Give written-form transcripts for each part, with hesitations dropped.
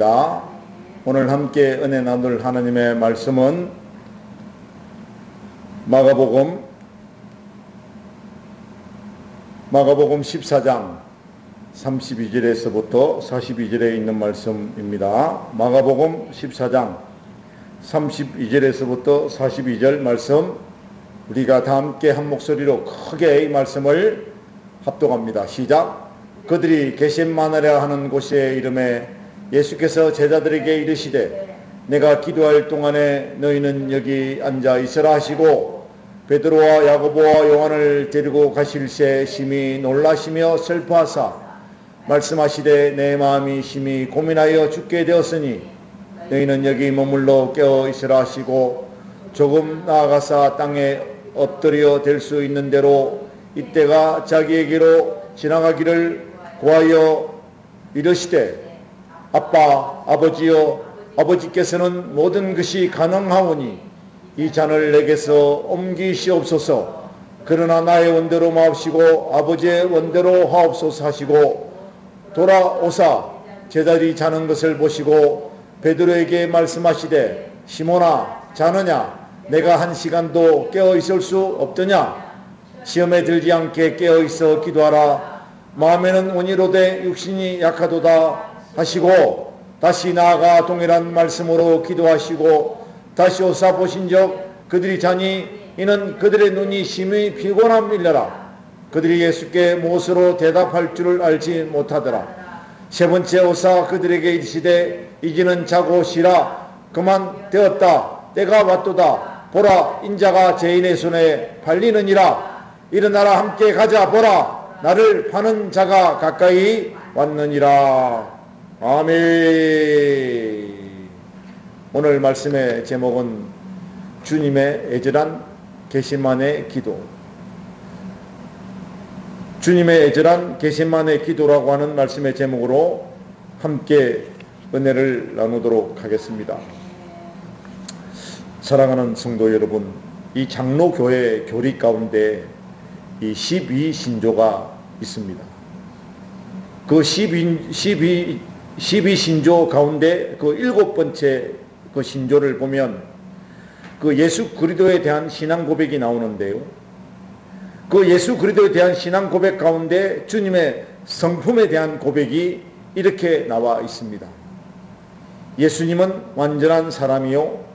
오늘 함께 은혜 나눌 하나님의 말씀은 마가복음 14장 32절에서부터 42절에 있는 말씀입니다. 마가복음 14장 32절에서부터 42절 말씀, 우리가 다 함께 한 목소리로 크게 이 말씀을 합독합니다. 시작. 그들이 겟셋마네라 하는 곳에 이름에 예수께서 제자들에게 이르시되 내가 기도할 동안에 너희는 여기 앉아 있으라 하시고 베드로와 야고보와 요한을 데리고 가실새 심히 놀라시며 슬퍼하사 말씀하시되 내 마음이 심히 고민하여 죽게 되었으니 너희는 여기 머물러 깨어 있으라 하시고 조금 나아가사 땅에 엎드려 댈 수 있는 대로 이때가 자기에게로 지나가기를 구하여 이르시되 아빠 아버지여 아버지께서는 모든 것이 가능하오니 이 잔을 내게서 옮기시옵소서. 그러나 나의 원대로 마옵시고 아버지의 원대로 하옵소서 하시고 돌아오사 제자들이 자는 것을 보시고 베드로에게 말씀하시되 시몬아 자느냐 내가 한 시간도 깨어 있을 수 없더냐. 시험에 들지 않게 깨어 있어 기도하라. 마음에는 온이로되 육신이 약하도다 하시고 다시 나아가 동일한 말씀으로 기도하시고 다시 오사 보신즉 그들이 자니 이는 그들의 눈이 심히 피곤함이니라. 그들이 예수께 무엇으로 대답할 줄을 알지 못하더라. 세 번째 오사 그들에게 이르시되 이제는 자고 쉬라. 그만 되었다. 때가 왔도다. 보라 인자가 죄인의 손에 팔리느니라. 일어나라 함께 가자. 보라 나를 파는 자가 가까이 왔느니라. 아멘. 오늘 말씀의 제목은 주님의 애절한 겟셋마네 기도. 주님의 애절한 겟셋마네 기도라고 하는 말씀의 제목으로 함께 은혜를 나누도록 하겠습니다. 사랑하는 성도 여러분, 이 장로교회 교리 가운데 이 12신조가 있습니다. 그 12신조 가운데 그 7번째 그 신조를 보면 그 예수 그리스도에 대한 신앙 고백이 나오는데요. 그 예수 그리스도에 대한 신앙 고백 가운데 주님의 성품에 대한 고백이 이렇게 나와 있습니다. 예수님은 완전한 사람이요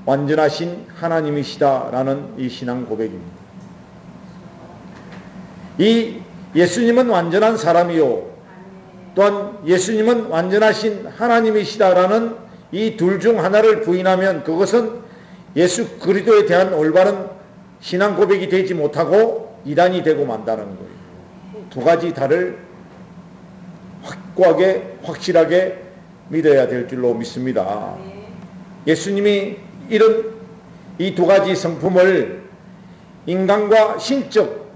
완전하신 하나님이시다라는 이 신앙 고백입니다. 이 예수님은 완전한 사람이요 또한 예수님은 완전하신 하나님이시다라는 이 둘 중 하나를 부인하면 그것은 예수 그리스도에 대한 올바른 신앙 고백이 되지 못하고 이단이 되고 만다는 거예요. 두 가지 다를 확고하게 확실하게 믿어야 될 줄로 믿습니다. 예수님이 이런 이 두 가지 성품을 인간과 신적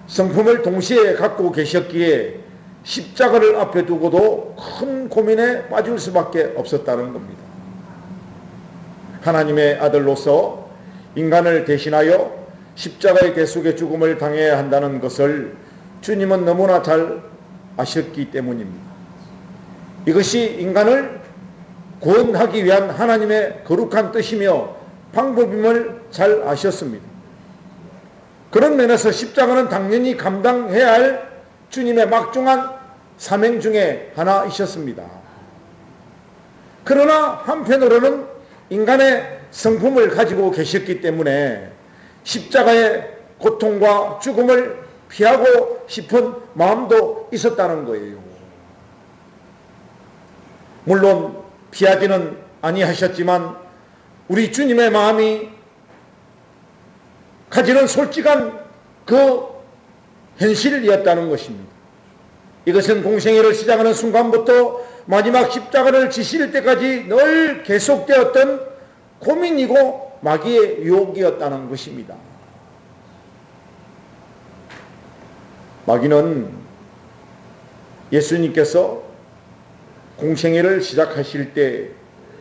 성품을 동시에 갖고 계셨기에 십자가를 앞에 두고도 큰 고민에 빠질 수밖에 없었다는 겁니다. 하나님의 아들로서 인간을 대신하여 십자가의 대속의 죽음을 당해야 한다는 것을 주님은 너무나 잘 아셨기 때문입니다. 이것이 인간을 구원하기 위한 하나님의 거룩한 뜻이며 방법임을 잘 아셨습니다. 그런 면에서 십자가는 당연히 감당해야 할 주님의 막중한 사명 중에 하나이셨습니다. 그러나 한편으로는 인간의 성품을 가지고 계셨기 때문에 십자가의 고통과 죽음을 피하고 싶은 마음도 있었다는 거예요. 물론 피하지는 아니하셨지만 우리 주님의 마음이 가지는 솔직한 그 현실이었다는 것입니다. 이것은 공생애를 시작하는 순간부터 마지막 십자가를 지실 때까지 늘 계속되었던 고민이고 마귀의 유혹이었다는 것입니다. 마귀는 예수님께서 공생애를 시작하실 때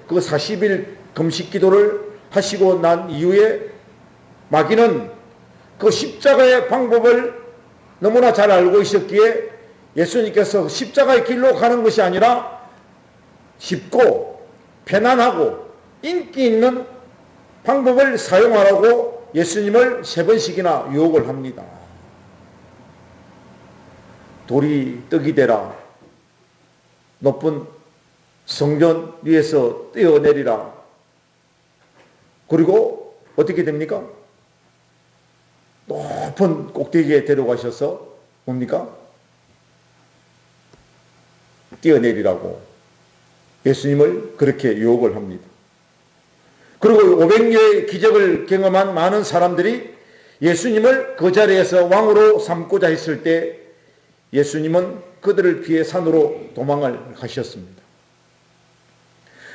그 40일 금식 기도를 하시고 난 이후에 마귀는 그 십자가의 방법을 너무나 잘 알고 있었기에 예수님께서 십자가의 길로 가는 것이 아니라 쉽고 편안하고 인기 있는 방법을 사용하라고 예수님을 3번씩이나 유혹을 합니다. 돌이 떡이 되라. 높은 성전 위에서 뛰어내리라. 그리고 어떻게 됩니까? 높은 꼭대기에 데려가셔서 뭡니까? 뛰어내리라고 예수님을 그렇게 유혹을 합니다. 그리고 500여의 기적을 경험한 많은 사람들이 예수님을 그 자리에서 왕으로 삼고자 했을 때 예수님은 그들을 피해 산으로 도망을 가셨습니다.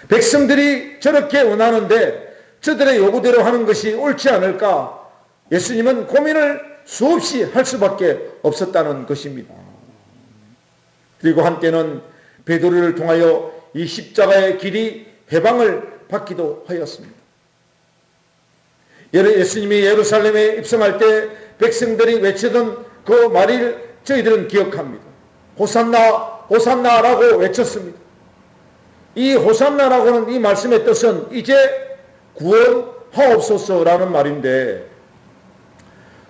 백성들이 저렇게 원하는데 저들의 요구대로 하는 것이 옳지 않을까? 예수님은 고민을 수없이 할 수밖에 없었다는 것입니다. 그리고 한때는 베드로를 통하여 이 십자가의 길이 해방을 받기도 하였습니다. 예수님이 예루살렘에 입성할 때 백성들이 외치던 그 말을 저희들은 기억합니다. 호산나 호산나라고 외쳤습니다. 이 호산나라고는 이 말씀의 뜻은 이제 구원하옵소서라는 말인데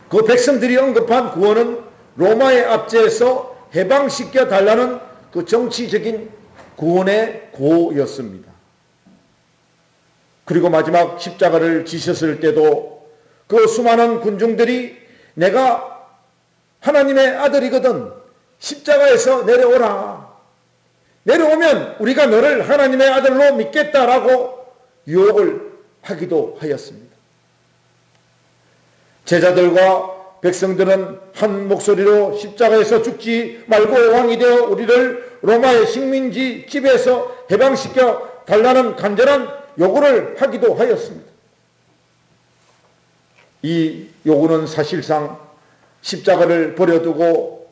그 백성들이 언급한 구원은 로마의 압제에서 해방시켜 달라는 그 정치적인 구원의 구호였습니다. 그리고 마지막 십자가를 지셨을 때도 그 수많은 군중들이 내가 하나님의 아들이거든 십자가에서 내려오라. 내려오면 우리가 너를 하나님의 아들로 믿겠다라고 유혹을 하기도 하였습니다. 제자들과 백성들은 한 목소리로 십자가에서 죽지 말고 왕이 되어 우리를 로마의 식민지 지배에서 해방시켜 달라는 간절한 요구를 하기도 하였습니다. 이 요구는 사실상 십자가를 버려두고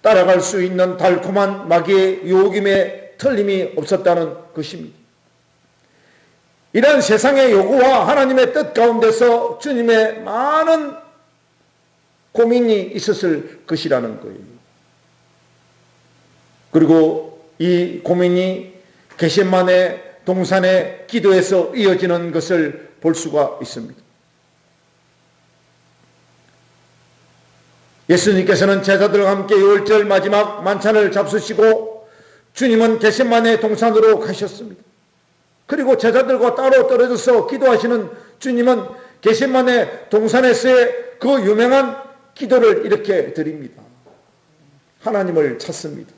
따라갈 수 있는 달콤한 마귀의 유혹임에 틀림이 없었다는 것입니다. 이런 세상의 요구와 하나님의 뜻 가운데서 주님의 많은 고민이 있었을 것이라는 거예요. 그리고 이 고민이 겟세마네 동산의 기도에서 이어지는 것을 볼 수가 있습니다. 예수님께서는 제자들과 함께 유월절 마지막 만찬을 잡수시고 주님은 겟세마네 동산으로 가셨습니다. 그리고 제자들과 따로 떨어져서 기도하시는 주님은 겟세마네 동산에서의 그 유명한 기도를 이렇게 드립니다. 하나님을 찾습니다.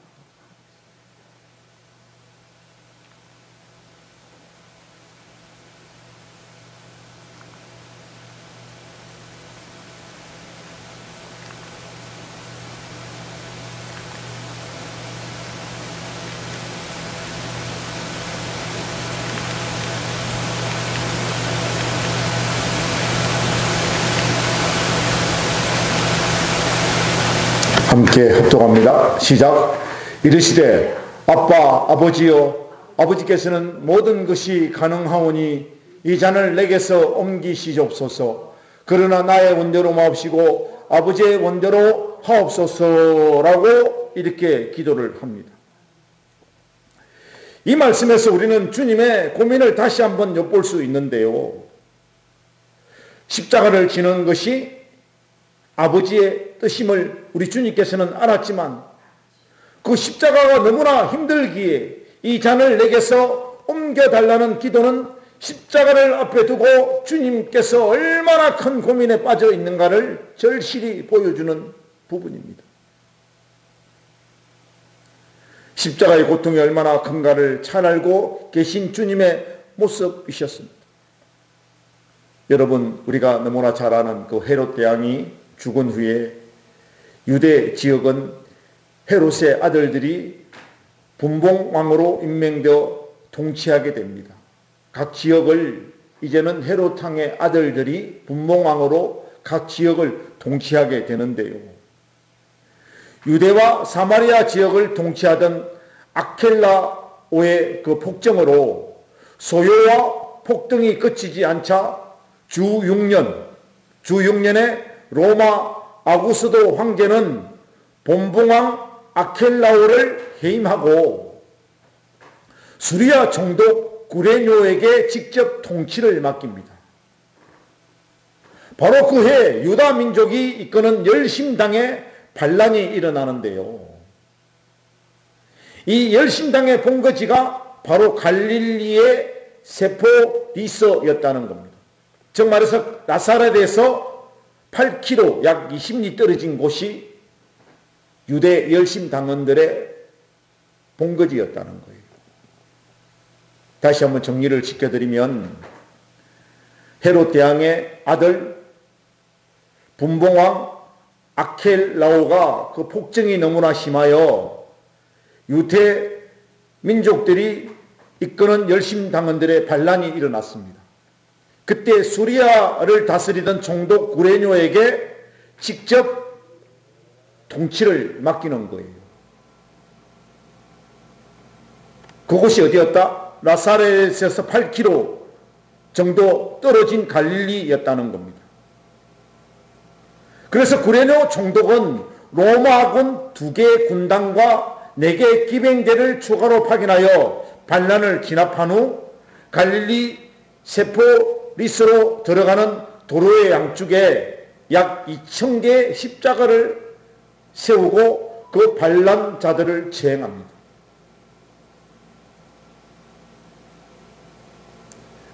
함께 합독합니다. 시작. 이르시되 아빠 아버지여 아버지께서는 모든 것이 가능하오니 이 잔을 내게서 옮기시옵소서. 그러나 나의 원대로 마옵시고 아버지의 원대로 하옵소서라고 이렇게 기도를 합니다. 이 말씀에서 우리는 주님의 고민을 다시 한번 엿볼 수 있는데요. 십자가를 지는 것이 아버지의 뜻임을 우리 주님께서는 알았지만 그 십자가가 너무나 힘들기에 이 잔을 내게서 옮겨달라는 기도는 십자가를 앞에 두고 주님께서 얼마나 큰 고민에 빠져 있는가를 절실히 보여주는 부분입니다. 십자가의 고통이 얼마나 큰가를 잘 알고 계신 주님의 모습이셨습니다. 여러분, 우리가 너무나 잘 아는 그 헤롯 대왕이 죽은 후에 유대 지역은 헤롯의 아들들이 분봉왕으로 임명되어 통치하게 됩니다. 각 지역을 이제는 헤롯 왕의 아들들이 분봉왕으로 각 지역을 통치하게 되는데요. 유대와 사마리아 지역을 통치하던 아켈라오의 그 폭정으로 소요와 폭등이 그치지 않자 주 6년에 로마 아구스도 황제는 본봉왕 아켈라오를 해임하고 수리아 총독 구레뇨에게 직접 통치를 맡깁니다. 바로 그해 유다 민족이 이끄는 열심당의 반란이 일어나는데요. 이 열심당의 본거지가 바로 갈릴리의 세포리스였다는 겁니다. 즉 말해서 나사렛에서 8km 약 20리 떨어진 곳이 유대 열심당원들의 본거지였다는 거예요. 다시 한번 정리를 시켜드리면 헤롯 대왕의 아들 분봉왕 아켈라오가 그 폭정이 너무나 심하여 유대 민족들이 이끄는 열심당원들의 반란이 일어났습니다. 그때 수리아를 다스리던 총독 구레뇨에게 직접 통치를 맡기는 거예요. 그곳이 어디였다? 나사렛에서 8km 정도 떨어진 갈릴리였다는 겁니다. 그래서 구레뇨 총독은 로마군 2개 군단과 4개 기병대를 추가로 파견하여 반란을 진압한 후 갈릴리 세포리스로 들어가는 도로의 양쪽에 약 2000개의 십자가를 세우고 그 반란자들을 처형합니다.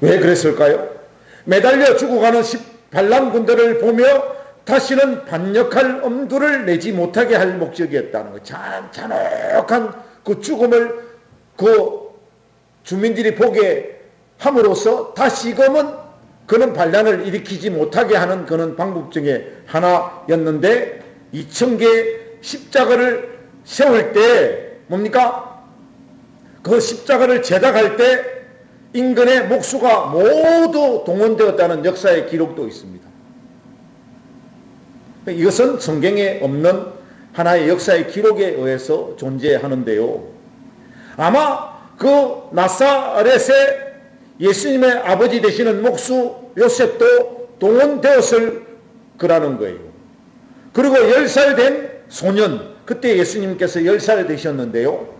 왜 그랬을까요? 매달려 죽어가는 반란군들을 보며 다시는 반역할 엄두를 내지 못하게 할 목적이었다는 거예요. 잔혹한 그 죽음을 그 주민들이 보게 함으로써 다시금은 그는 반란을 일으키지 못하게 하는 그런 방법 중에 하나였는데 2000개의 십자가를 세울 때 뭡니까? 그 십자가를 제작할 때 인근의 목수가 모두 동원되었다는 역사의 기록도 있습니다. 이것은 성경에 없는 하나의 역사의 기록에 의해서 존재하는데요. 아마 그 나사렛의 예수님의 아버지 되시는 목수 요셉도 동원되었을 거라는 거예요. 그리고 10살 된 소년, 그때 예수님께서 10살 되셨는데요.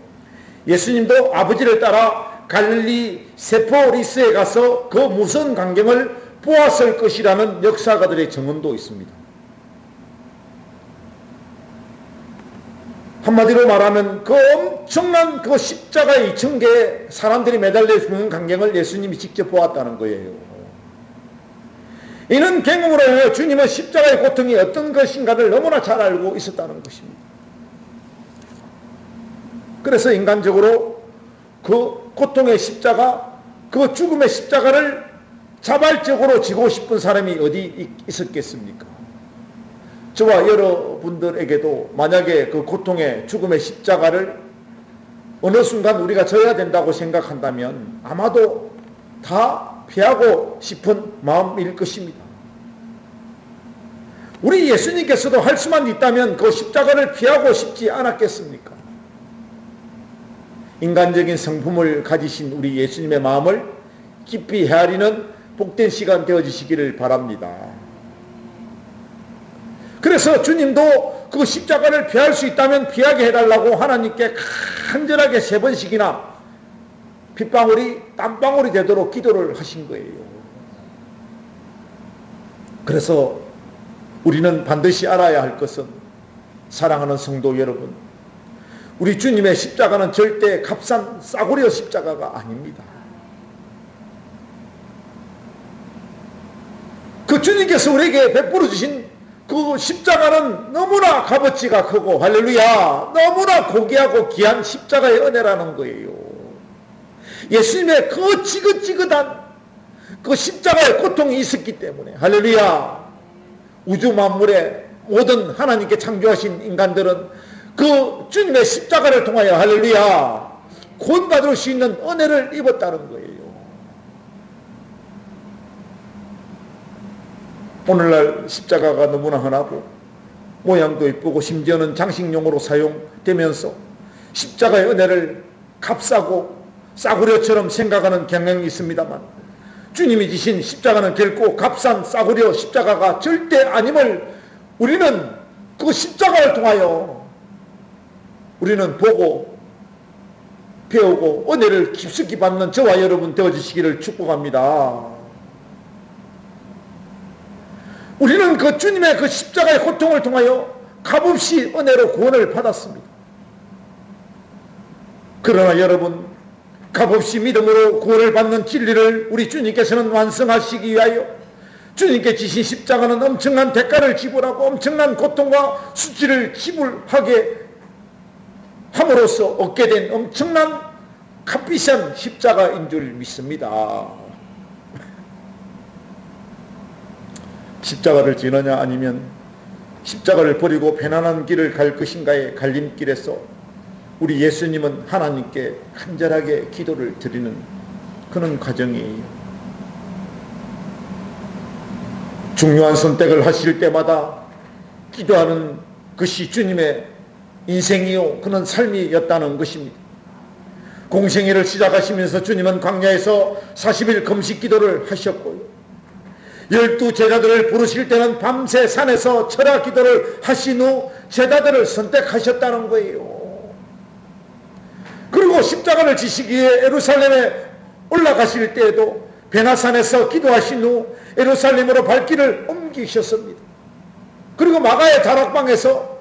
예수님도 아버지를 따라 갈릴리 세포리스에 가서 그 무서운 광경을 보았을 것이라는 역사가들의 증언도 있습니다. 한마디로 말하면 그 엄청난 그 십자가에 2000개의 사람들이 매달려 죽는 광경을 예수님이 직접 보았다는 거예요. 이는 경험으로 주님은 십자가의 고통이 어떤 것인가를 너무나 잘 알고 있었다는 것입니다. 그래서 인간적으로 그 고통의 십자가, 그 죽음의 십자가를 자발적으로 지고 싶은 사람이 어디 있었겠습니까? 저와 여러분들에게도 만약에 그 고통의 죽음의 십자가를 어느 순간 우리가 져야 된다고 생각한다면 아마도 다 피하고 싶은 마음일 것입니다. 우리 예수님께서도 할 수만 있다면 그 십자가를 피하고 싶지 않았겠습니까? 인간적인 성품을 가지신 우리 예수님의 마음을 깊이 헤아리는 복된 시간 되어주시기를 바랍니다. 그래서 주님도 그 십자가를 피할 수 있다면 피하게 해달라고 하나님께 간절하게 3번씩이나 핏방울이 땀방울이 되도록 기도를 하신 거예요. 그래서 우리는 반드시 알아야 할 것은, 사랑하는 성도 여러분, 우리 주님의 십자가는 절대 값싼 싸구려 십자가가 아닙니다. 그 주님께서 우리에게 베풀어 주신 그 십자가는 너무나 값어치가 크고, 할렐루야, 너무나 고귀하고 귀한 십자가의 은혜라는 거예요. 예수님의 그 지긋지긋한 그 십자가의 고통이 있었기 때문에, 할렐루야, 우주 만물의 모든 하나님께 창조하신 인간들은 그 주님의 십자가를 통하여, 할렐루야, 구원받을 수 있는 은혜를 입었다는 거예요. 오늘날 십자가가 너무나 흔하고 모양도 이쁘고 심지어는 장식용으로 사용되면서 십자가의 은혜를 값싸고 싸구려처럼 생각하는 경향이 있습니다만, 주님이 지신 십자가는 결코 값싼 싸구려 십자가가 절대 아님을 우리는 그 십자가를 통하여 우리는 보고 배우고 은혜를 깊숙이 받는 저와 여러분 되어주시기를 축복합니다. 우리는 그 주님의 그 십자가의 고통을 통하여 값없이 은혜로 구원을 받았습니다. 그러나 여러분, 값없이 믿음으로 구원을 받는 진리를 우리 주님께서는 완성하시기 위하여 주님께 지신 십자가는 엄청난 대가를 지불하고 엄청난 고통과 수치를 지불하게 함으로써 얻게 된 엄청난 값비싼 십자가인 줄 믿습니다. 십자가를 지느냐 아니면 십자가를 버리고 편안한 길을 갈 것인가의 갈림길에서 우리 예수님은 하나님께 간절하게 기도를 드리는 그런 과정이에요. 중요한 선택을 하실 때마다 기도하는 것이 주님의 인생이요 그런 삶이었다는 것입니다. 공생애를 시작하시면서 주님은 광야에서 40일 금식 기도를 하셨고요. 12 제자들을 부르실 때는 밤새 산에서 철야 기도를 하신 후 제자들을 선택하셨다는 거예요. 그리고 십자가를 지시기에 예루살렘에 올라가실 때에도 베나산에서 기도하신 후 예루살렘으로 발길을 옮기셨습니다. 그리고 마가의 다락방에서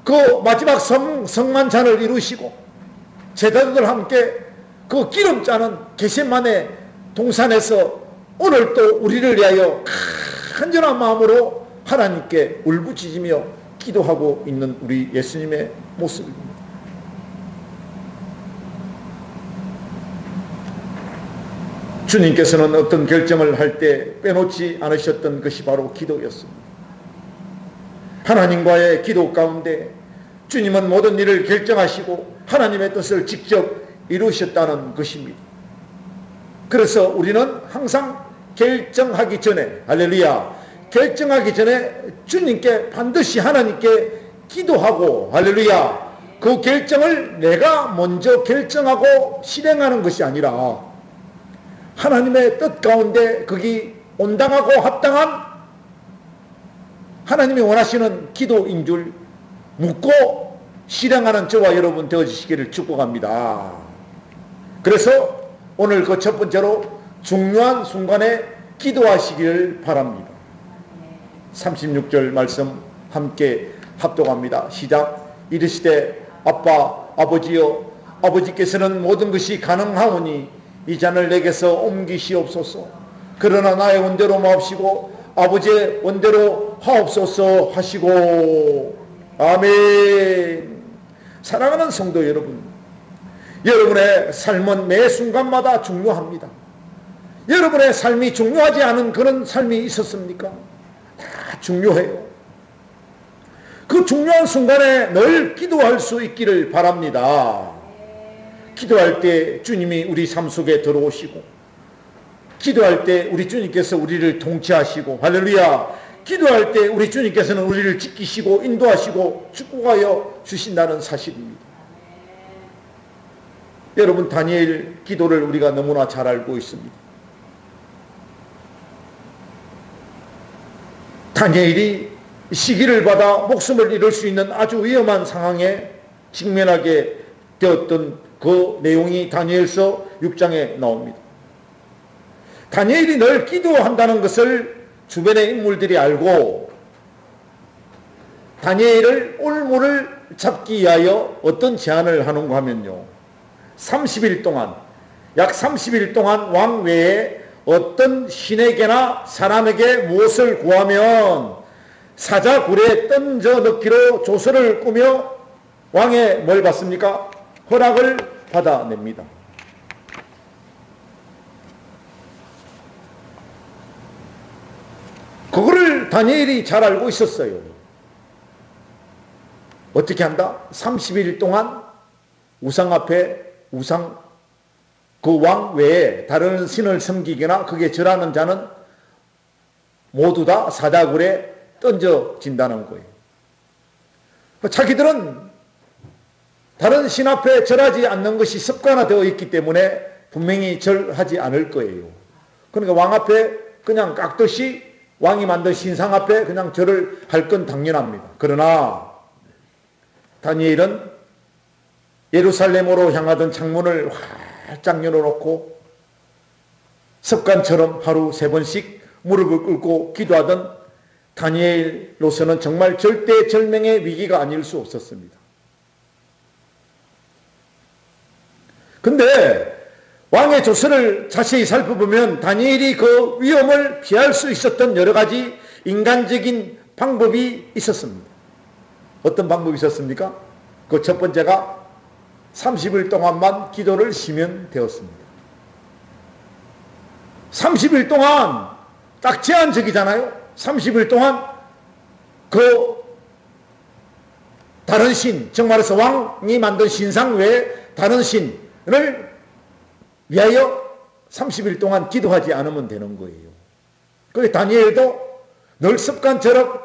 그 마지막 성만찬을 이루시고 제자들과 함께 그 기름 짜는 겟세마네 동산에서 오늘 또 우리를 위하여 간절한 마음으로 하나님께 울부짖으며 기도하고 있는 우리 예수님의 모습입니다. 주님께서는 어떤 결정을 할 때 빼놓지 않으셨던 것이 바로 기도였습니다. 하나님과의 기도 가운데 주님은 모든 일을 결정하시고 하나님의 뜻을 직접 이루셨다는 것입니다. 그래서 우리는 항상 결정하기 전에, 할렐루야, 결정하기 전에 주님께 반드시 하나님께 기도하고, 할렐루야, 그 결정을 내가 먼저 결정하고 실행하는 것이 아니라 하나님의 뜻 가운데 거기 온당하고 합당한 하나님이 원하시는 기도인 줄 묻고 실행하는 저와 여러분 되어주시기를 축복합니다. 그래서 오늘 그 첫 번째로 중요한 순간에 기도하시기를 바랍니다. 36절 말씀 함께 합독합니다. 시작. 이르시되 아빠 아버지여 아버지께서는 모든 것이 가능하오니 이 잔을 내게서 옮기시옵소서. 그러나 나의 원대로 마옵시고 아버지의 원대로 하옵소서 하시고. 아멘. 사랑하는 성도 여러분, 여러분의 삶은 매 순간마다 중요합니다. 여러분의 삶이 중요하지 않은 그런 삶이 있었습니까? 다 중요해요. 그 중요한 순간에 늘 기도할 수 있기를 바랍니다. 기도할 때 주님이 우리 삶 속에 들어오시고, 기도할 때 우리 주님께서 우리를 통치하시고, 할렐루야, 기도할 때 우리 주님께서는 우리를 지키시고 인도하시고 축복하여 주신다는 사실입니다. 여러분, 다니엘 기도를 우리가 너무나 잘 알고 있습니다. 다니엘이 시기를 받아 목숨을 잃을 수 있는 아주 위험한 상황에 직면하게 되었던 그 내용이 다니엘서 6장에 나옵니다. 다니엘이 늘 기도한다는 것을 주변의 인물들이 알고 다니엘을 올무를 잡기 위하여 어떤 제안을 하는가 하면요, 30일 동안, 약 30일 동안 왕 외에 어떤 신에게나 사람에게 무엇을 구하면 사자굴에 던져 넣기로 조서를 꾸며 왕의 뭘 받습니까? 허락을 받아냅니다. 그거를 다니엘이 잘 알고 있었어요. 어떻게 한다? 30일 동안 우상 앞에 그 왕 외에 다른 신을 섬기거나 그게 절하는 자는 모두 다 사자굴에 던져진다는 거예요. 자기들은 다른 신 앞에 절하지 않는 것이 습관화되어 있기 때문에 분명히 절하지 않을 거예요. 그러니까 왕 앞에 그냥 깍듯이 왕이 만든 신상 앞에 그냥 절을 할 건 당연합니다. 그러나 다니엘은 예루살렘으로 향하던 창문을 활짝 열어놓고 습관처럼 하루 3번씩 무릎을 꿇고 기도하던 다니엘로서는 정말 절대절명의 위기가 아닐 수 없었습니다. 근데 왕의 조서를 자세히 살펴보면 다니엘이 그 위험을 피할 수 있었던 여러 가지 인간적인 방법이 있었습니다. 어떤 방법이 있었습니까? 그 첫 번째가 30일 동안만 기도를 쉬면 되었습니다. 30일 동안 딱 제한적이잖아요. 30일 동안 그 다른 신, 정말해서 왕이 만든 신상 외에 다른 신을 위하여 30일 동안 기도하지 않으면 되는 거예요. 그래서 다니엘도 늘 습관처럼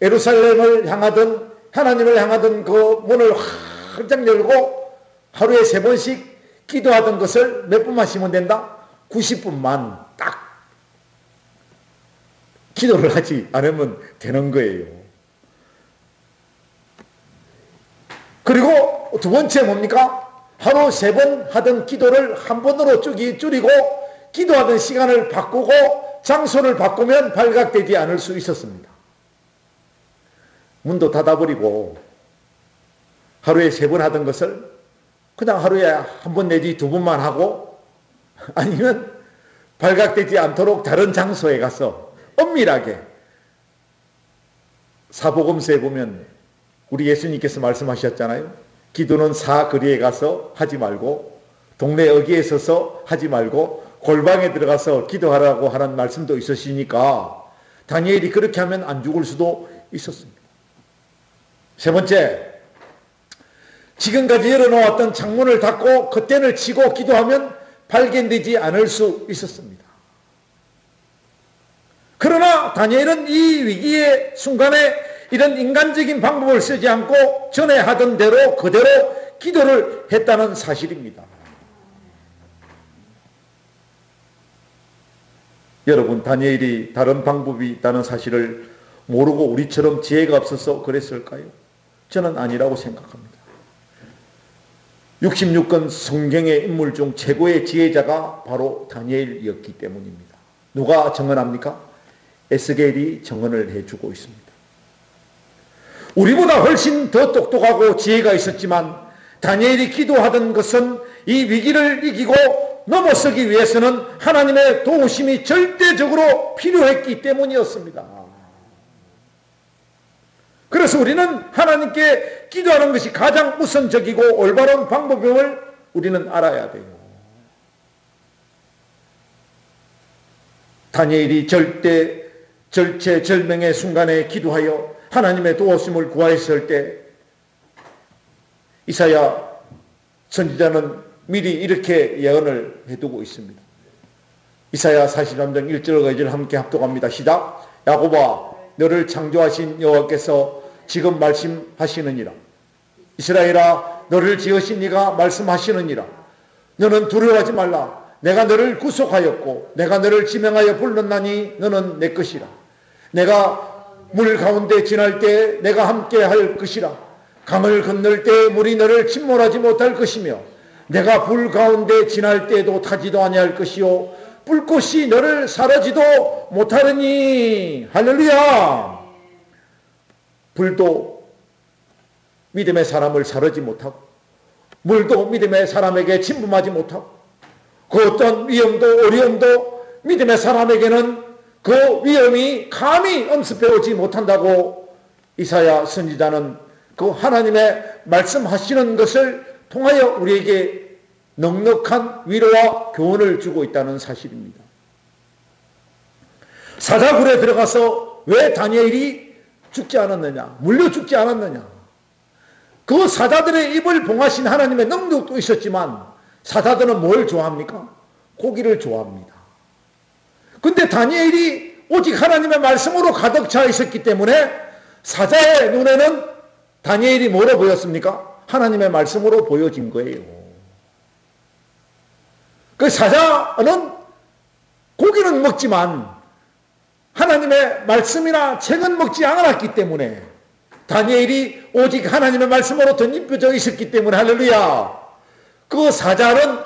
예루살렘을 향하던 하나님을 향하던 그 문을 활짝 열고 하루에 3번씩 기도하던 것을 몇 분만 쉬면 된다? 90분만 딱 기도를 하지 않으면 되는 거예요. 그리고 두 번째 뭡니까? 하루 3번 하던 기도를 한 번으로 줄이고 기도하던 시간을 바꾸고 장소를 바꾸면 발각되지 않을 수 있었습니다. 문도 닫아버리고 하루에 3번 하던 것을 그냥 하루에 한 번 내지 2번만 하고 아니면 발각되지 않도록 다른 장소에 가서 엄밀하게 사복음서에 보면 우리 예수님께서 말씀하셨잖아요. 기도는 사거리에 가서 하지 말고 동네 어귀에 서서 하지 말고 골방에 들어가서 기도하라고 하는 말씀도 있으시니까 다니엘이 그렇게 하면 안 죽을 수도 있었습니다. 세 번째, 지금까지 열어놓았던 창문을 닫고 커튼을 치고 기도하면 발견되지 않을 수 있었습니다. 그러나 다니엘은 이 위기의 순간에 이런 인간적인 방법을 쓰지 않고 전에 하던 대로 그대로 기도를 했다는 사실입니다. 여러분, 다니엘이 다른 방법이 있다는 사실을 모르고 우리처럼 지혜가 없어서 그랬을까요? 저는 아니라고 생각합니다. 66권 성경의 인물 중 최고의 지혜자가 바로 다니엘이었기 때문입니다. 누가 증언합니까? 에스겔이 증언을 해주고 있습니다. 우리보다 훨씬 더 똑똑하고 지혜가 있었지만 다니엘이 기도하던 것은 이 위기를 이기고 넘어서기 위해서는 하나님의 도우심이 절대적으로 필요했기 때문이었습니다. 그래서 우리는 하나님께 기도하는 것이 가장 우선적이고 올바른 방법임을 우리는 알아야 돼요. 다니엘이 절체절명의 순간에 기도하여 하나님의 도우심을 구하였을 때 이사야 선지자는 미리 이렇게 예언을 해두고 있습니다. 이사야 43장 1절과 2절 함께 합독합니다. 시작. 야곱아, 너를 창조하신 여호와께서 지금 말씀하시느니라. 이스라엘아, 너를 지으신 이가 말씀하시느니라. 너는 두려워하지 말라. 내가 너를 구속하였고 내가 너를 지명하여 불렀나니 너는 내 것이라. 내가 물 가운데 지날 때 내가 함께 할 것이라. 강을 건널 때 물이 너를 침몰하지 못할 것이며 내가 불 가운데 지날 때도 타지도 아니할 것이요 불꽃이 너를 사르지도 못하리니. 할렐루야. 불도 믿음의 사람을 사르지 못하고 물도 믿음의 사람에게 침범하지 못하고 그 어떤 위험도 어려움도 믿음의 사람에게는 그 위험이 감히 엄습해 오지 못한다고 이사야 선지자는 그 하나님의 말씀하시는 것을 통하여 우리에게 넉넉한 위로와 교훈을 주고 있다는 사실입니다. 사자굴에 들어가서 왜 다니엘이 죽지 않았느냐, 물려 죽지 않았느냐. 그 사자들의 입을 봉하신 하나님의 능력도 있었지만 사자들은 뭘 좋아합니까? 고기를 좋아합니다. 근데 다니엘이 오직 하나님의 말씀으로 가득 차 있었기 때문에 사자의 눈에는 다니엘이 뭐로 보였습니까? 하나님의 말씀으로 보여진 거예요. 그 사자는 고기는 먹지만 하나님의 말씀이나 책은 먹지 않았기 때문에 다니엘이 오직 하나님의 말씀으로 덧입혀져 있었기 때문에 할렐루야. 그 사자는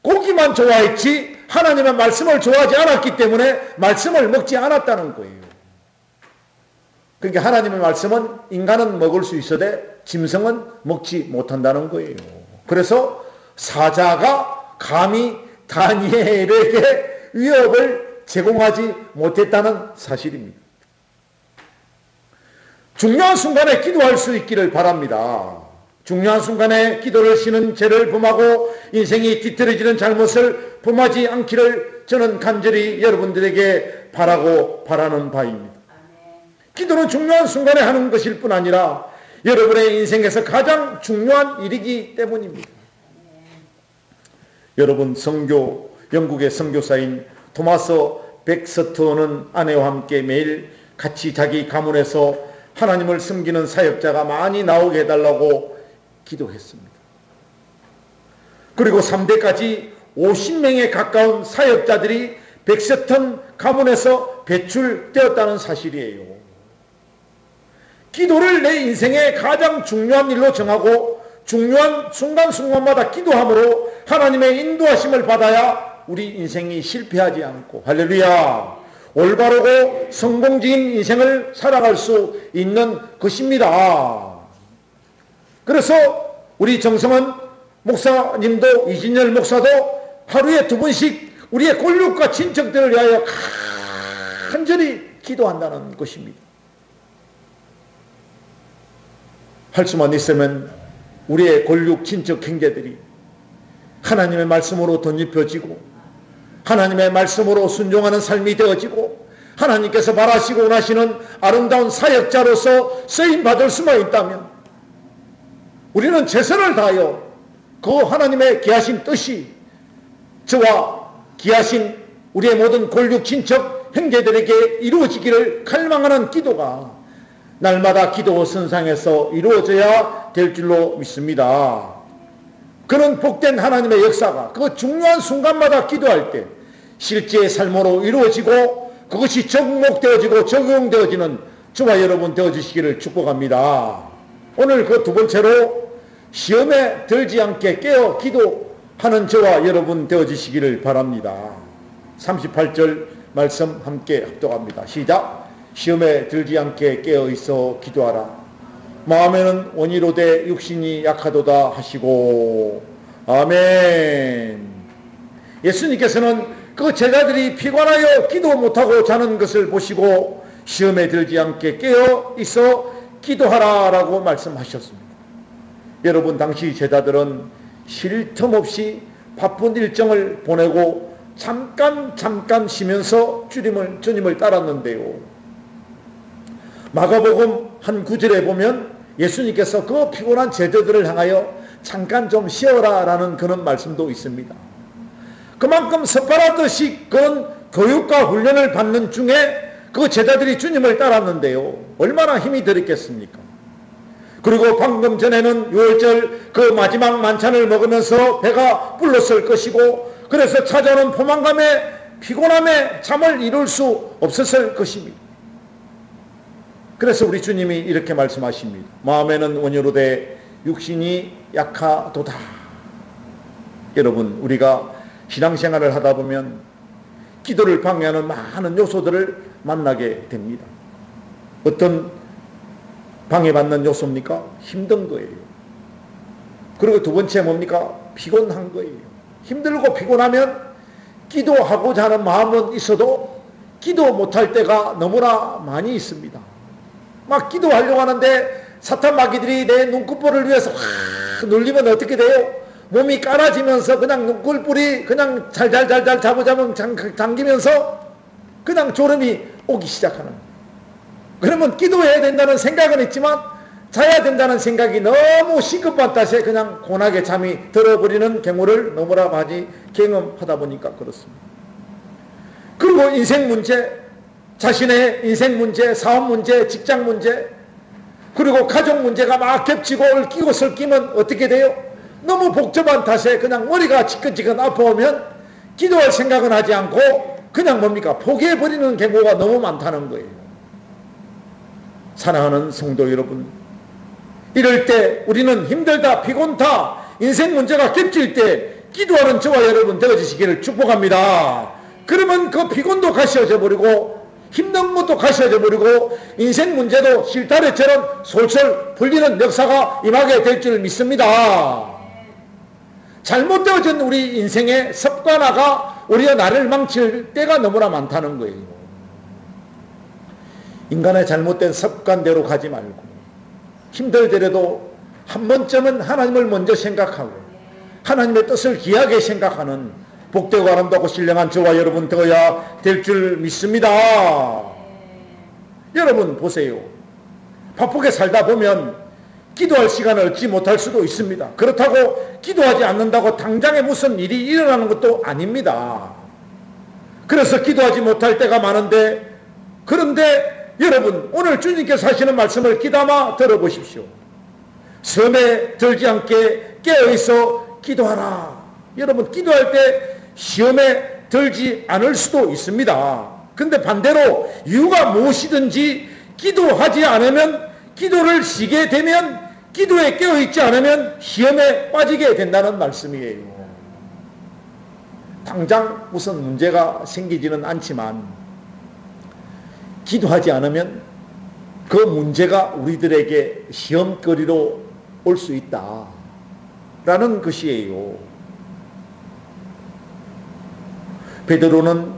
고기만 좋아했지 하나님의 말씀을 좋아하지 않았기 때문에 말씀을 먹지 않았다는 거예요. 그러니까 하나님의 말씀은 인간은 먹을 수 있어도 짐승은 먹지 못한다는 거예요. 그래서 사자가 감히 다니엘에게 위협을 제공하지 못했다는 사실입니다. 중요한 순간에 기도할 수 있기를 바랍니다. 중요한 순간에 기도를 쉬는 죄를 범하고 인생이 뒤틀어지는 잘못을 범하지 않기를 저는 간절히 여러분들에게 바라는 바입니다. 기도는 중요한 순간에 하는 것일 뿐 아니라 여러분의 인생에서 가장 중요한 일이기 때문입니다. 여러분, 영국의 선교사인 토마스 백서트는 아내와 함께 매일 같이 자기 가문에서 하나님을 섬기는 사역자가 많이 나오게 해달라고 기도했습니다. 그리고 3대까지 50명에 가까운 사역자들이 백서턴 가문에서 배출되었다는 사실이에요. 기도를 내 인생의 가장 중요한 일로 정하고 중요한 순간순간마다 기도함으로 하나님의 인도하심을 받아야 우리 인생이 실패하지 않고 할렐루야 올바르고 성공적인 인생을 살아갈 수 있는 것입니다. 그래서 우리 정성원 목사님도 이진열 목사도 하루에 2번씩 우리의 골육과 친척들을 위하여 간절히 기도한다는 것입니다. 할 수만 있으면 우리의 골육 친척 형제들이 하나님의 말씀으로 덧입혀지고 하나님의 말씀으로 순종하는 삶이 되어지고 하나님께서 바라시고 원하시는 아름다운 사역자로서 쓰임받을 수만 있다면 우리는 최선을 다하여 그 하나님의 귀하신 뜻이 저와 귀하신 우리의 모든 골육 친척 형제들에게 이루어지기를 갈망하는 기도가 날마다 기도 선상에서 이루어져야 될 줄로 믿습니다. 그는 복된 하나님의 역사가 그 중요한 순간마다 기도할 때 실제의 삶으로 이루어지고 그것이 접목되어지고 적용되어지는 저와 여러분 되어주시기를 축복합니다. 오늘 그 2번째로 시험에 들지 않게 깨어 기도하는 저와 여러분 되어주시기를 바랍니다. 38절 말씀 함께 합독합니다. 시작. 시험에 들지 않게 깨어있어 기도하라. 마음에는 원이로되 육신이 약하도다 하시고 아멘. 예수님께서는 그 제자들이 피곤하여 기도 못하고 자는 것을 보시고 시험에 들지 않게 깨어있어 기도하라 라고 말씀하셨습니다. 여러분, 당시 제자들은 쉴 틈 없이 바쁜 일정을 보내고 잠깐 쉬면서 주님을 따랐는데요. 마가복음 한 9절에 보면 예수님께서 그 피곤한 제자들을 향하여 잠깐 좀 쉬어라 라는 그런 말씀도 있습니다. 그만큼 섭하라듯이 그런 교육과 훈련을 받는 중에 그 제자들이 주님을 따랐는데요. 얼마나 힘이 들었겠습니까? 그리고 방금 전에는 6월절 그 마지막 만찬을 먹으면서 배가 불렀을 것이고 그래서 찾아오는 포만감에 피곤함에 잠을 이룰 수 없었을 것입니다. 그래서 우리 주님이 이렇게 말씀하십니다. 마음에는 원이로되 육신이 약하도다. 여러분, 우리가 신앙생활을 하다 보면 기도를 방해하는 많은 요소들을 만나게 됩니다. 어떤 방해받는 요소입니까? 힘든 거예요. 그리고 2번째 뭡니까? 피곤한 거예요. 힘들고 피곤하면 기도하고자 하는 마음은 있어도 기도 못할 때가 너무나 많이 있습니다. 막 기도하려고 하는데 사탄 마귀들이 내 눈꺼풀을 위해서 확 눌리면 어떻게 돼요? 몸이 깔아지면서 그냥 눈꺼풀이 그냥 잘잘잘잘 자부자부 당기면서 그냥 졸음이 오기 시작하는 거예요. 그러면 기도해야 된다는 생각은 있지만 자야 된다는 생각이 너무 시급한 탓에 그냥 고나게 잠이 들어버리는 경우를 너무나 많이 경험하다 보니까 그렇습니다. 그리고 인생 문제, 자신의 인생 문제, 사업 문제, 직장 문제, 그리고 가족 문제가 막 겹치고 얽히고 설키면 어떻게 돼요? 너무 복잡한 탓에 그냥 머리가 지끈지끈 아파오면 기도할 생각은 하지 않고 그냥 뭡니까? 포기해버리는 경우가 너무 많다는 거예요. 사랑하는 성도 여러분, 이럴 때 우리는 힘들다, 피곤다, 인생 문제가 겹칠 때 기도하는 저와 여러분 되어주시기를 축복합니다. 그러면 그 피곤도 가시어져 버리고 힘든 것도 가시어져 버리고 인생 문제도 실타래처럼 솔솔 풀리는 역사가 임하게 될 줄 믿습니다. 잘못되어진 우리 인생의 습관화가 우리가 나를 망칠 때가 너무나 많다는 거예요. 인간의 잘못된 습관대로 가지 말고 힘들더라도 한 번쯤은 하나님을 먼저 생각하고 하나님의 뜻을 귀하게 생각하는 복되고 아름답고 신령한 저와 여러분 되어야 될 줄 믿습니다. 여러분 보세요. 바쁘게 살다 보면 기도할 시간을 얻지 못할 수도 있습니다. 그렇다고 기도하지 않는다고 당장에 무슨 일이 일어나는 것도 아닙니다. 그래서 기도하지 못할 때가 많은데, 그런데 여러분 오늘 주님께서 하시는 말씀을 귀담아 들어보십시오. 섬에 들지 않게 깨어있어 기도하라. 여러분 기도할 때 시험에 들지 않을 수도 있습니다. 근데 반대로 이유가 무엇이든지 기도하지 않으면, 기도를 쉬게 되면, 기도에 깨어있지 않으면 시험에 빠지게 된다는 말씀이에요. 당장 무슨 문제가 생기지는 않지만 기도하지 않으면 그 문제가 우리들에게 시험거리로 올 수 있다 라는 것이에요. 베드로는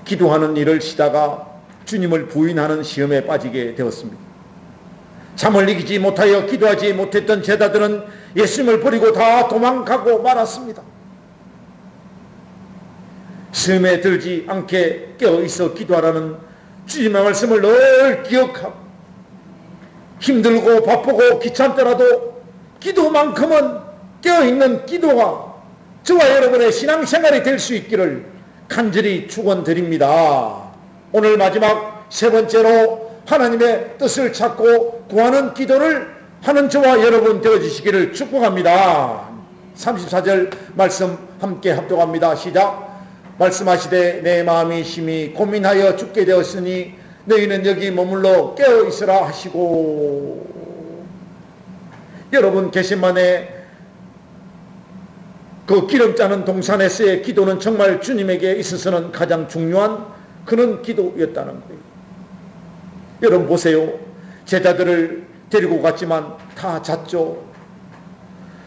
기도하는 일을 쉬다가 주님을 부인하는 시험에 빠지게 되었습니다. 잠을 이기지 못하여 기도하지 못했던 제자들은 예수님을 버리고 다 도망가고 말았습니다. 시험에 들지 않게 깨어있어 기도하라는 주님의 말씀을 늘 기억하고 힘들고 바쁘고 귀찮더라도 기도만큼은 깨어있는 기도가 저와 여러분의 신앙생활이 될 수 있기를 간절히 축원드립니다. 오늘 마지막 세 번째로 하나님의 뜻을 찾고 구하는 기도를 하는 저와 여러분 되어주시기를 축복합니다. 34절 말씀 함께 합독합니다. 시작. 말씀하시되 내 마음이 심히 고민하여 죽게 되었으니 너희는 여기 머물러 깨어있으라 하시고. 여러분 겟세마네 그 기름 짜는 동산에서의 기도는 정말 주님에게 있어서는 가장 중요한 그런 기도였다는 거예요. 여러분 보세요. 제자들을 데리고 갔지만 다 잤죠.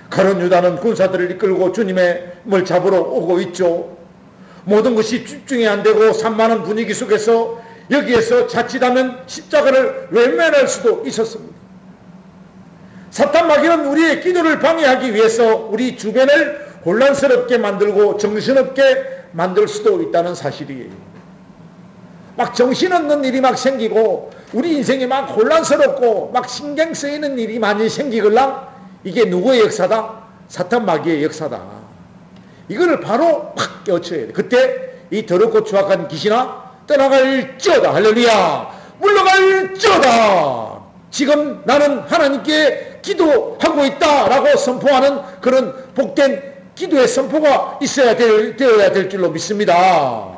가룟 유다는 군사들을 이끌고 주님을 잡으러 오고 있죠. 모든 것이 집중이 안 되고 산만한 분위기 속에서 여기에서 자칫하면 십자가를 외면할 수도 있었습니다. 사탄 마귀는 우리의 기도를 방해하기 위해서 우리 주변을 혼란스럽게 만들고 정신없게 만들 수도 있다는 사실이에요. 막 정신없는 일이 막 생기고 우리 인생이 막 혼란스럽고 막 신경 쓰이는 일이 많이 생기걸랑 이게 누구의 역사다? 사탄 마귀의 역사다. 이거를 바로 팍 깨우쳐야 돼. 그때 이 더럽고 추악한 귀신아 떠나갈지어다. 할렐루야. 물러갈지어다. 지금 나는 하나님께 기도하고 있다라고 선포하는 그런 복된 기도의 선포가 되어야 될 줄로 믿습니다.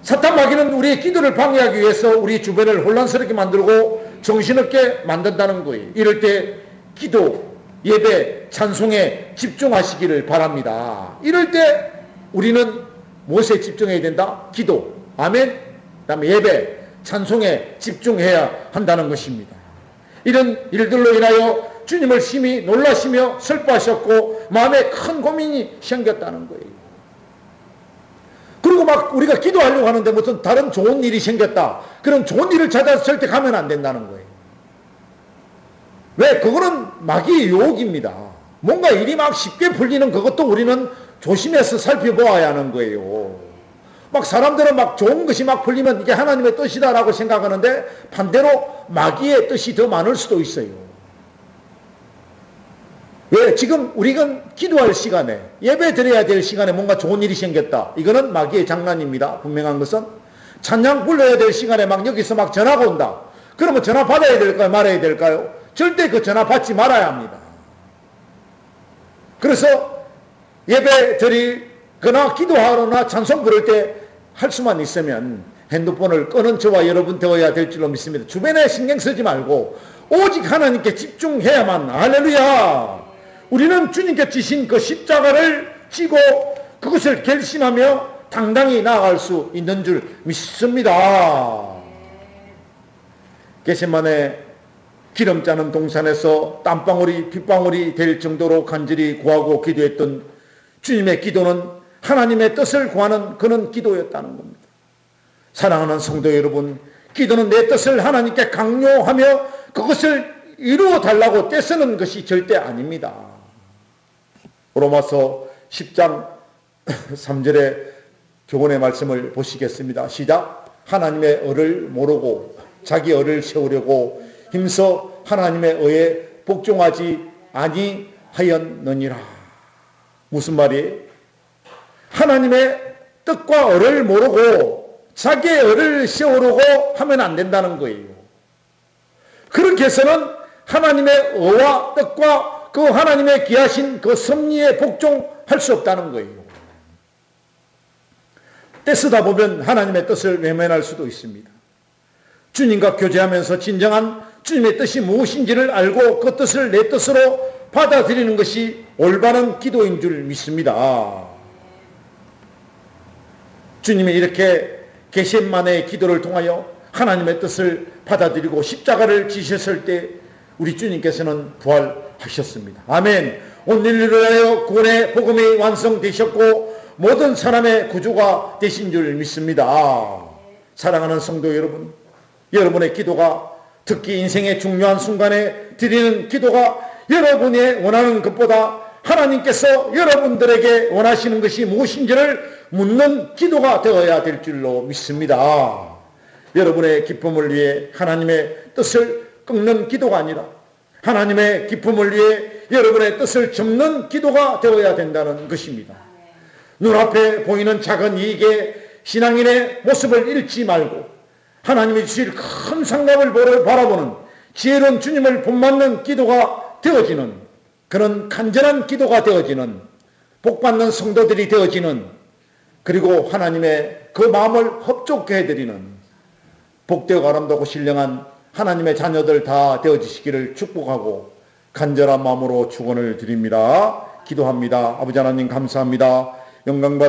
사탄 마귀는 우리의 기도를 방해하기 위해서 우리 주변을 혼란스럽게 만들고 정신없게 만든다는 거예요. 이럴 때 기도, 예배, 찬송에 집중하시기를 바랍니다. 이럴 때 우리는 무엇에 집중해야 된다? 기도, 아멘. 그 다음에 예배, 찬송에 집중해야 한다는 것입니다. 이런 일들로 인하여 주님을 심히 놀라시며 슬퍼하셨고 마음에 큰 고민이 생겼다는 거예요. 그리고 막 우리가 기도하려고 하는데 무슨 다른 좋은 일이 생겼다. 그런 좋은 일을 찾아서 절대 가면 안 된다는 거예요. 왜? 그거는 마귀의 유혹입니다. 뭔가 일이 막 쉽게 풀리는 그것도 우리는 조심해서 살펴보아야 하는 거예요. 막 사람들은 막 좋은 것이 막 풀리면 이게 하나님의 뜻이다라고 생각하는데 반대로 마귀의 뜻이 더 많을 수도 있어요. 왜? 지금 우리가 기도할 시간에 예배 드려야 될 시간에 뭔가 좋은 일이 생겼다. 이거는 마귀의 장난입니다. 분명한 것은 찬양 불러야 될 시간에 막 여기서 막 전화가 온다. 그러면 전화 받아야 될까요? 말아야 될까요? 절대 그 전화 받지 말아야 합니다. 그래서 예배 드리거나 기도하거나 찬송 부를 때 할 수만 있으면 핸드폰을 끄는 저와 여러분 되어야 될 줄로 믿습니다. 주변에 신경 쓰지 말고 오직 하나님께 집중해야만. 할렐루야. 우리는 주님께 지신 그 십자가를 지고 그것을 결심하며 당당히 나아갈 수 있는 줄 믿습니다. 겟세마네 기름 짜는 동산에서 땀방울이 빗방울이 될 정도로 간절히 구하고 기도했던 주님의 기도는 하나님의 뜻을 구하는 그런 기도였다는 겁니다. 사랑하는 성도 여러분, 기도는 내 뜻을 하나님께 강요하며 그것을 이루어 달라고 떼쓰는 것이 절대 아닙니다. 로마서 10장 3절의 교훈의 말씀을 보시겠습니다. 시작. 하나님의 의를 모르고 자기 의를 세우려고 힘써 하나님의 의에 복종하지 아니하였느니라. 무슨 말이에요? 하나님의 뜻과 의를 모르고 자기의 의를 세우려고 하면 안 된다는 거예요. 그렇게 해서는 하나님의 의와 뜻과 그 하나님의 기하신 그 섭리에 복종할 수 없다는 거예요. 떼쓰다 보면 하나님의 뜻을 외면할 수도 있습니다. 주님과 교제하면서 진정한 주님의 뜻이 무엇인지를 알고 그 뜻을 내 뜻으로 받아들이는 것이 올바른 기도인 줄 믿습니다. 주님이 이렇게 겟세마네의 기도를 통하여 하나님의 뜻을 받아들이고 십자가를 지셨을 때 우리 주님께서는 부활하셨습니다. 아멘. 오늘 일어나여 구원의 복음이 완성되셨고 모든 사람의 구주가 되신 줄 믿습니다. 사랑하는 성도 여러분, 여러분의 기도가 특히 인생의 중요한 순간에 드리는 기도가 여러분이 원하는 것보다 하나님께서 여러분들에게 원하시는 것이 무엇인지를 묻는 기도가 되어야 될 줄로 믿습니다. 여러분의 기쁨을 위해 하나님의 뜻을 꺾는 기도가 아니라 하나님의 기쁨을 위해 여러분의 뜻을 접는 기도가 되어야 된다는 것입니다. 눈앞에 보이는 작은 이익에 신앙인의 모습을 잃지 말고 하나님이 주실 큰 상급을 바라보는 지혜로운 주님을 본받는 기도가 되어지는 그런 간절한 기도가 되어지는 복받는 성도들이 되어지는 그리고 하나님의 그 마음을 흡족해 해드리는 복되고 아름답고 신령한 하나님의 자녀들 다 되어지시기를 축복하고 간절한 마음으로 축원을 드립니다. 기도합니다. 아버지 하나님 감사합니다. 영광받아